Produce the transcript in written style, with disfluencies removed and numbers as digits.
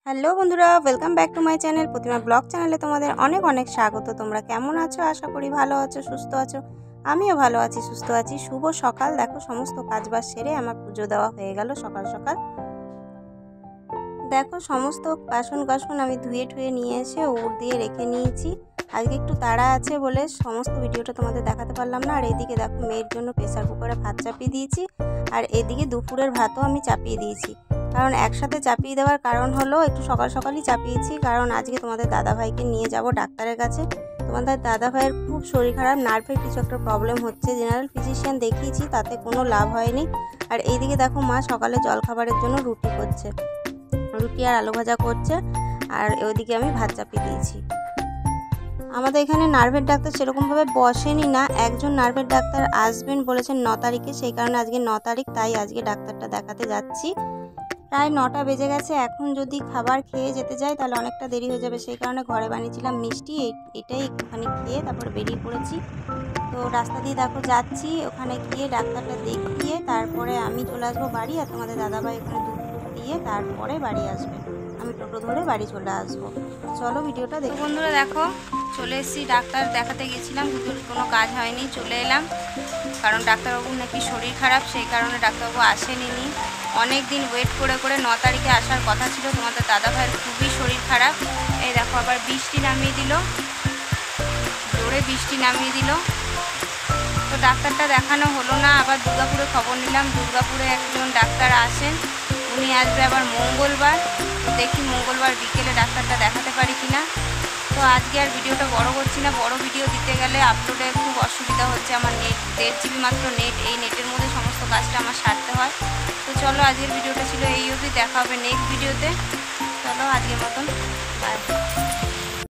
Hello বন্ধুরা, welcome back to my channel Pratima blog চ্যানেলে তোমাদের অনেক অনেক স্বাগত। তোমরা কেমন আছো? আশা করি ভালো আছো, সুস্থ আছো। আমিও ভালো আছি, সুস্থ আছি। শুভ সকাল। দেখো সমস্ত কাজবাজ সেরে আমার পুজো দেওয়া হয়ে গেল সকাল সকাল। দেখো সমস্ত বাসন কাসন আমি ধুয়ে ঠুয়ে নিয়ে এসে উড় দিয়ে রেখে নিয়েছি। আজকে একটু তাড়া আছে বলে সমস্ত ভিডিওটা তোমাদের দেখাতে পারলাম না। আর এইদিকে দেখো মেয়ের জন্য প্রেসার কুকারে ভাত চাপিয়ে দিয়েছি, আর এদিকে দুপুরের ভাতও আমি চাপিয়ে দিয়েছি। কারণ একসাথে চাপিয়ে দেওয়ার কারণ হলো একটু সকাল সকালই চাপিয়েছি, কারণ আজকে তোমাদের দাদাভাইকে নিয়ে যাব ডাক্তারের কাছে। তোমাদের দাদাভাইয়ের খুব শরীর খারাপ, নার্ভের কিছু একটা প্রবলেম হচ্ছে। জেনারেল ফিজিশিয়ান দেখিয়েছি, তাতে কোনো লাভ হয়নি। আর এইদিকে দেখো মা সকালে জলখাবারের জন্য রুটি করছে, রুটি আর আলু ভাজা করছে, আর ওইদিকে আমি ভাত চাপিয়ে দিয়েছি। আমাদের এখানে নার্ভের ডাক্তার সেরকমভাবে বসেনি না, একজন নার্ভের ডাক্তার আসবেন বলেছেন 9 তারিখে, সেই কারণে আজকে 9 তারিখ, তাই আজকে ডাক্তারটা দেখাতে যাচ্ছি। প্রায় 9টা বেজে গেছে, এখন যদি খাবার খেয়ে যেতে যাই তাহলে অনেকটা দেরি হয়ে যাবে। সেই কারণে ঘরে বানিয়েছিলাম মিষ্টি, এটাই একটুখানি খেয়ে তারপরে বেরিয়ে পড়েছি। তো রাস্তা দিয়ে দেখো যাচ্ছি, ওখানে গিয়ে ডাক্তারটা দেখিয়ে তারপরে আমি চলে আসবো বাড়ি, আর তোমাদের দাদাভাই ওখানে দুধ দিয়ে তারপরে বাড়ি আসবে। আমি টোটো ধরে বাড়ি চলে আসবো। চলো ভিডিওটা দেখো। বন্ধুরা দেখো চলে এসেছি, ডাক্তার দেখাতে গেছিলাম কিন্তু কোনো কাজ হয়নি, চলে এলাম। কারণ ডাক্তারবাবুর নাকি শরীর খারাপ, সেই কারণে ডাক্তারবাবু আসেনি। অনেক দিন ওয়েট করে করে 9 তারিখে আসার কথা ছিল। তোমাদের দাদাভাইয়ের খুবই শরীর খারাপ। এই দেখো আবার বৃষ্টি নামিয়ে দিল, জোরে বৃষ্টি নামিয়ে দিল। তো ডাক্তারটা দেখানো হলো না, আবার দুর্গাপুরে খবর নিলাম। দুর্গাপুরে একজন ডাক্তার আসেন, উনি আসবে আবার মঙ্গলবার। দেখি মঙ্গলবার বিকেলে ডাক্তারটা দেখাতে পারি কিনা। তো আজকে আর ভিডিওটা বড় করছি না, বড় ভিডিও দিতে গেলে আপলোডে খুব অসুবিধা হচ্ছে। আমার নেট 1.5 GB মাত্র নেট, এই নেটের মধ্যে সমস্ত কাজটা আমার সারতে হয়। তো চলো আজকের ভিডিওটা ছিল এই অবধি, দেখা হবে নেক্সট ভিডিওতে। চলো আজকের মতন বাই।